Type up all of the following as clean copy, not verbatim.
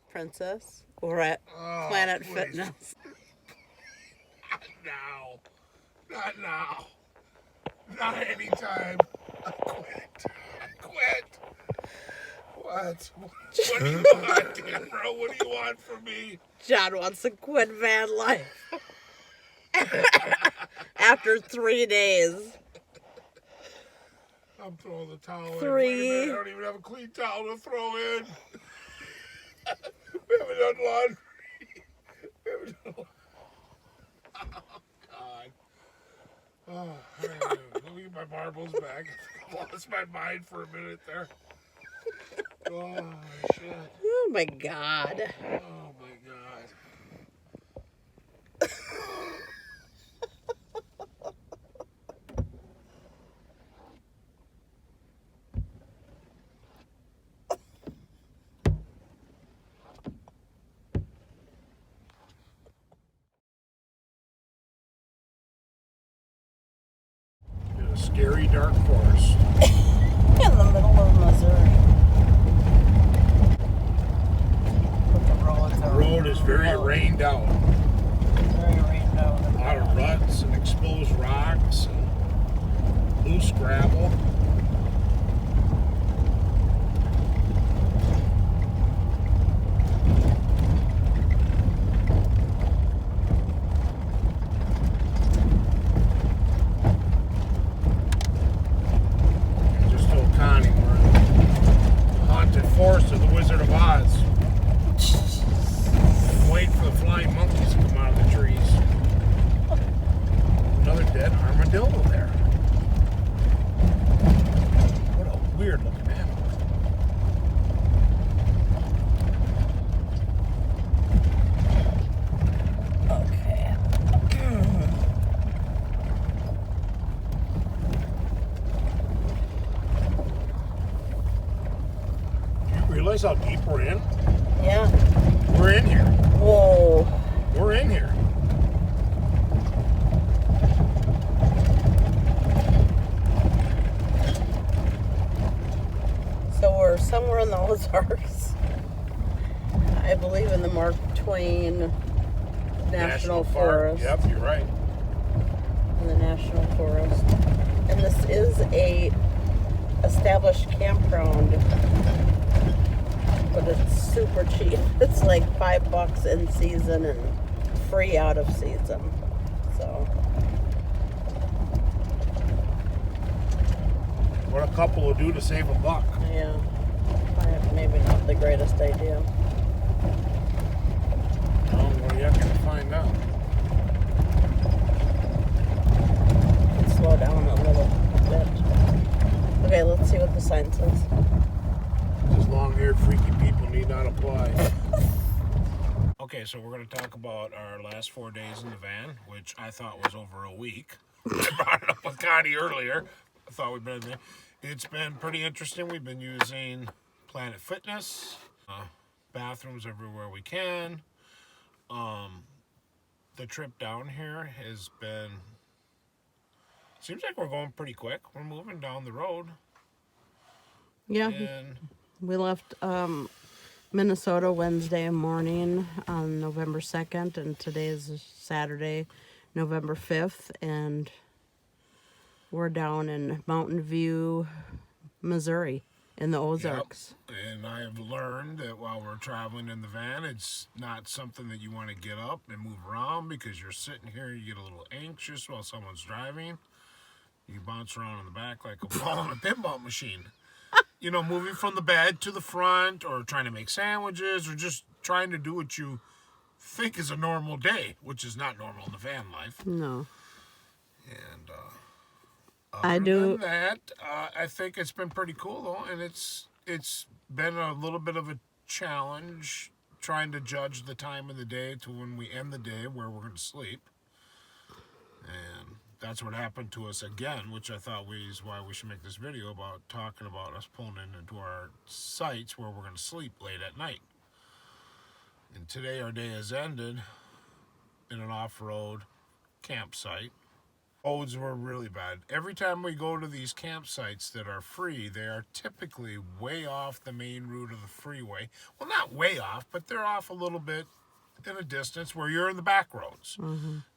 Princess, we're at Planet please. Fitness. Not now. Not now. Not anytime. I quit. What? What do you want, Deborah? What do you want from me? John wants to quit van life. After 3 days. I'm throwing the towel in. 3. Wait a minute, I don't even have a clean towel to throw in. We haven't done laundry. Oh, God. Oh, let me get my marbles back. I lost my mind for a minute there. Oh, shit. Oh my God. Oh, my God. In a scary dark forest. In the middle of Missouri. But The road is very rained out. Very rained out. A lot of ruts and exposed rocks and loose gravel. I just told Connie we're in the haunted forest of the Wizard of Oz. I'm waiting for the flying monkeys to come out of the trees. Another dead armadillo there. What a weird looking animal. Okay. Do you realize how deep we're in? Yeah. We're in here. Whoa. We're in here. So we're somewhere in the Ozarks. I believe in the Mark Twain National Park. Forest. Yep, you're right. In the National Forest. And this is a established campground. But it's super cheap. It's like $5 in season and free out of season. So What a couple will do to save $1. yeah. Maybe not the greatest idea. Well, we're yet to find out. Let's slow down a little bit. Okay, let's see what the sign says. These long-haired, freaky people need not apply. Okay, so we're going to talk about our last 4 days in the van, which I thought was over a week. I brought it up with Connie earlier. I thought we'd been there. It's been pretty interesting. We've been using Planet Fitness, bathrooms everywhere we can. The trip down here has been, seems like we're going pretty quick. We're moving down the road. Yeah. And We left Minnesota Wednesday morning on November 2nd, and today is Saturday, November 5th, and we're down in Mountain View, Missouri, in the Ozarks. Yep. And I have learned that while we're traveling in the van, it's not something that you want to get up and move around because you're sitting here, you get a little anxious while someone's driving. You bounce around in the back like a ball in a pinball machine. You know, moving from the bed to the front or trying to make sandwiches or just trying to do what you think is a normal day, which is not normal in the van life. No. And I do. than that, I think it's been pretty cool though, and it's been a little bit of a challenge trying to judge the time of the day to when we end the day where we're going to sleep. And that's what happened to us again, which I thought is why we should make this video about talking about us pulling into our sites where we're going to sleep late at night. And today our day has ended in an off-road campsite. Roads were really bad. Every time we go to these campsites that are free, they are typically way off the main route of the freeway. Well, not way off, but they're off a little bit in a distance where you're in the back roads.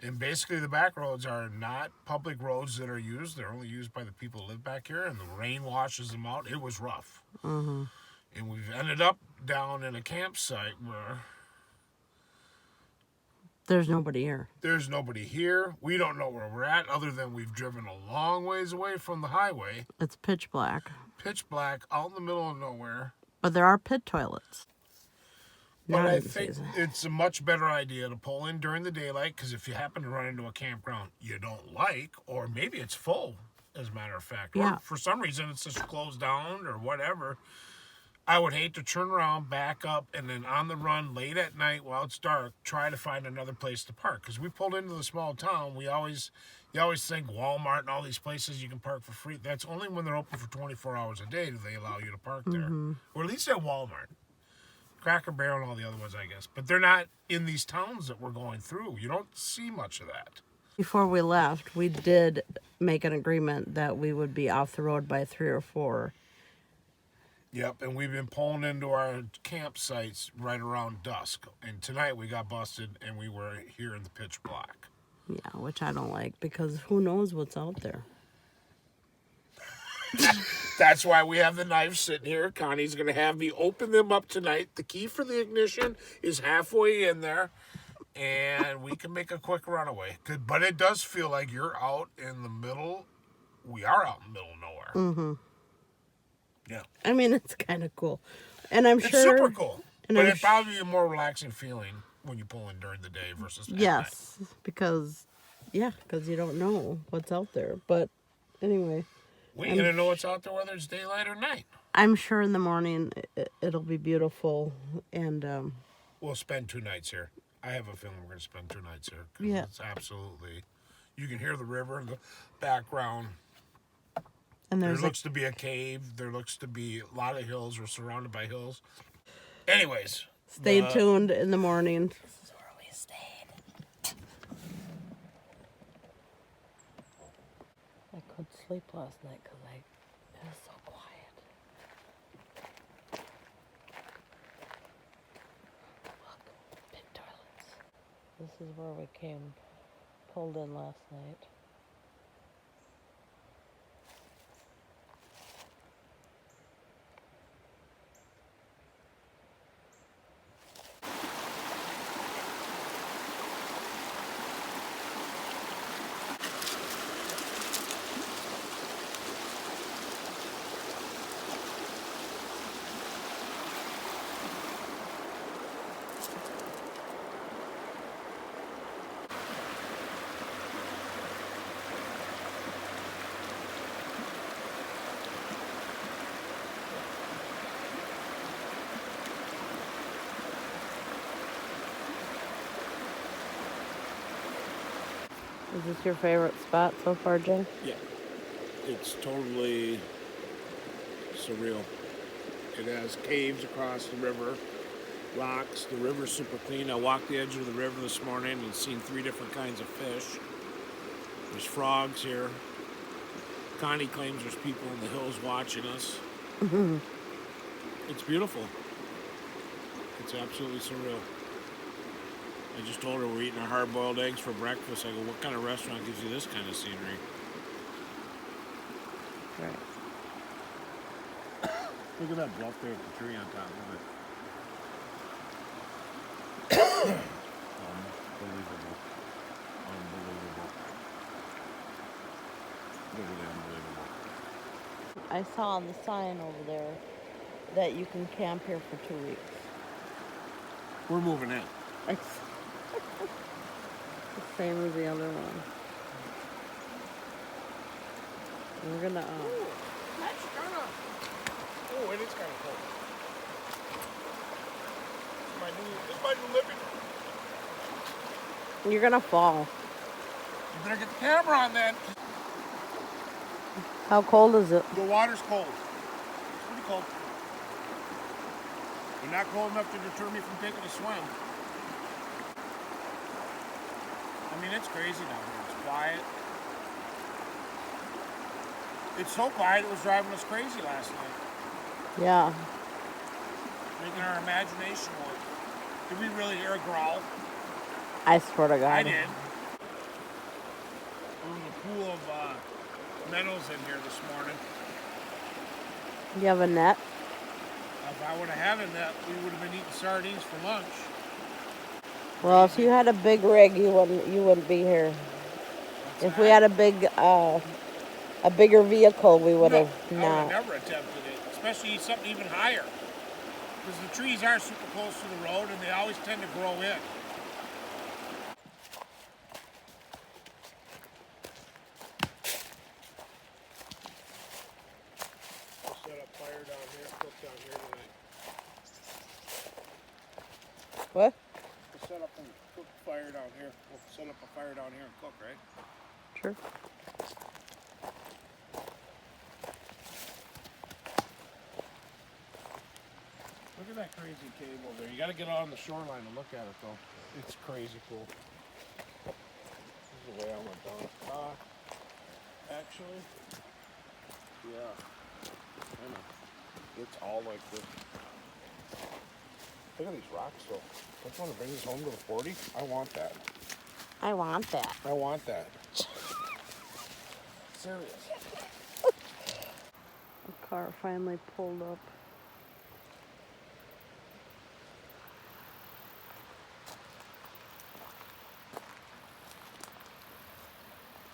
And basically the back roads are not public roads that are used. They're only used by the people who live back here, and the rain washes them out. It was rough. And we've ended up down in a campsite where There's nobody here. there's nobody here. We don't know where we're at other than we've driven a long ways away from the highway. It's pitch black. Pitch black, out in the middle of nowhere. But there are pit toilets. But Not I in think season. it's a much better idea to pull in during the daylight, because if you happen to run into a campground you don't like, or maybe it's full, as a matter of fact, Yeah. or for some reason it's just closed down or whatever, I would hate to turn around, back up, and then on the run late at night while it's dark, try to find another place to park. Because we pulled into the small town, you always think Walmart and all these places you can park for free. That's only when they're open for 24 hours a day do they allow you to park there. Or at least at Walmart. Cracker Barrel and all the other ones, I guess. But they're not in these towns that we're going through. You don't see much of that. Before we left, we did make an agreement that we would be off the road by 3 or 4. Yep, and we've been pulling into our campsites right around dusk. And tonight we got busted and we were here in the pitch black. Yeah, which I don't like because who knows what's out there. That's why we have the knives sitting here. Connie's going to have me open them up tonight. The key for the ignition is halfway in there, and we can make a quick runaway. But it does feel like you're out in the middle. We are out in the middle of nowhere. Yeah. I mean, it's kind of cool. And I'm It's sure... super cool. and But I'm it's probably a more relaxing feeling when you pull in during the day versus at night. Yes, because you don't know what's out there. But anyway, We ain't going to know what's out there whether it's daylight or night. I'm sure in the morning it'll be beautiful. And We'll spend 2 nights here. I have a feeling we're going to spend 2 nights here. 'Cause Yeah. It's absolutely... You can hear the river in the background. and There there's looks to be a cave. There looks to be a lot of hills. We're surrounded by hills. Anyways. stay tuned in the morning. This is where we stayed. I couldn't sleep last night because it was so quiet. Look, pit toilets. This is where we pulled in last night. Is this your favorite spot so far, Jen? Yeah. It's totally surreal. It has caves across the river, rocks. The river's super clean. I walked the edge of the river this morning and seen 3 different kinds of fish. There's frogs here. Connie claims there's people in the hills watching us. It's beautiful. It's absolutely surreal. I just told her we're eating our hard-boiled eggs for breakfast. I go, what kind of restaurant gives you this kind of scenery? Right. Look at that bluff there with the tree on top of it. Unbelievable. Unbelievable. Literally unbelievable. I saw on the sign over there that you can camp here for 2 weeks. We're moving in. It's the same as the other one. We're gonna. That's kind of... Oh, it is kind of cold. This is my new living room. You're gonna fall. You better get the camera on then. How cold is it? The water's cold. It's pretty cold. But not cold enough to deter me from taking a swim. I mean, it's crazy down here. It's quiet. It's so quiet it was driving us crazy last night. Yeah. Making our imagination work. Did we really hear a growl? I swear to God. I did. There was a pool of minnows in here this morning. You have a net? If I would have had a net, we would have been eating sardines for lunch. Well, if you had a big rig, you wouldn't be here. If we had a bigger vehicle, we would have I would not. have never attempted it, especially something even higher. Because the trees are super close to the road and they always tend to grow in. Set up fire down here, cook down here tonight. What? We'll set up and cook fire down here. We'll set up a fire down here and cook, right? Sure. Look at that crazy cable there. You got to get out on the shoreline and look at it, though. It's crazy cool. This is the way I went down. Actually, yeah. It's all like this. Look at these rocks, though. Don't you want to bring this home to the 40? I want that. I want that. I want that. Serious. The car finally pulled up.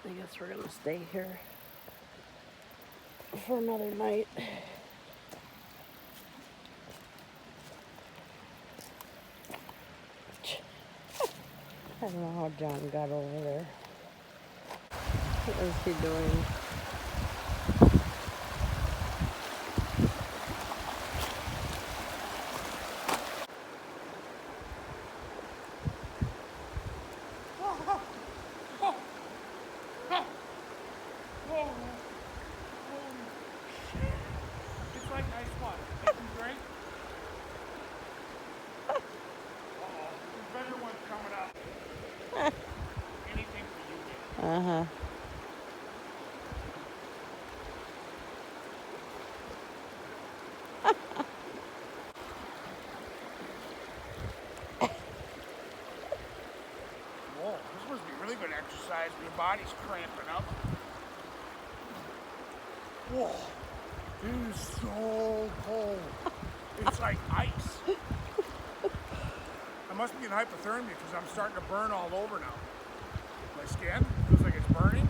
I guess we're gonna stay here for another night. I don't know how John got over there. What is he doing? It's like ice water. Take some drink. There's better ones coming up. Anything for you, man. Uh-huh. Whoa, this must be really good exercise when your body's cramping up. Whoa, it is so cold. It's like ice. I must be in hypothermia because I'm starting to burn all over now. My skin feels like it's burning.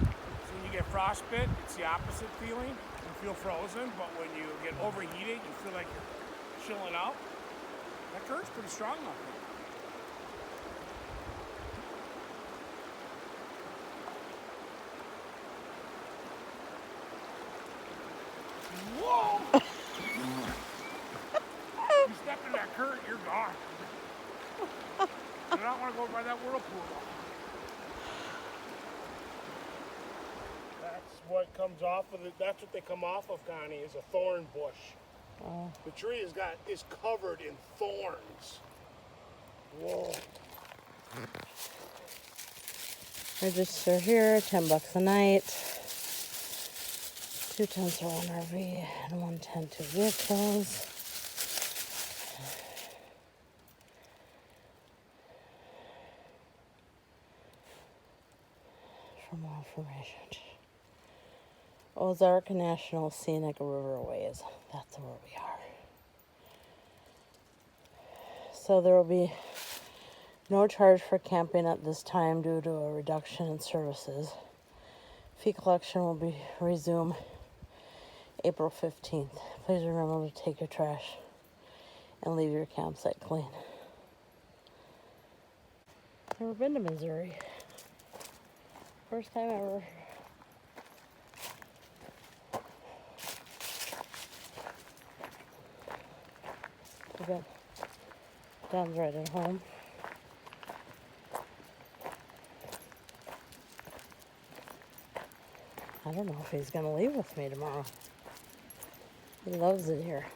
So when you get frostbite, it's the opposite feeling. You feel frozen, but when you get overheated, you feel like you're chilling out. That current's pretty strong out there. Whoa! You step in that current, you're gone. You don't want to go by that whirlpool. That's what comes off of it. That's what they come off of, Connie, is a thorn bush. Oh. The tree is covered in thorns. Whoa. Register here, $10 a night. 2 tents for 1 RV and 1 tent, 2 vehicles. For more information. Ozarks National Scenic Riverways. That's where we are. So there will be no charge for camping at this time due to a reduction in services. Fee collection will be resumed April 15th. Please remember to take your trash and leave your campsite clean. Never been to Missouri. First time ever. I bet Don's right at home. I don't know if he's gonna leave with me tomorrow. He loves it here.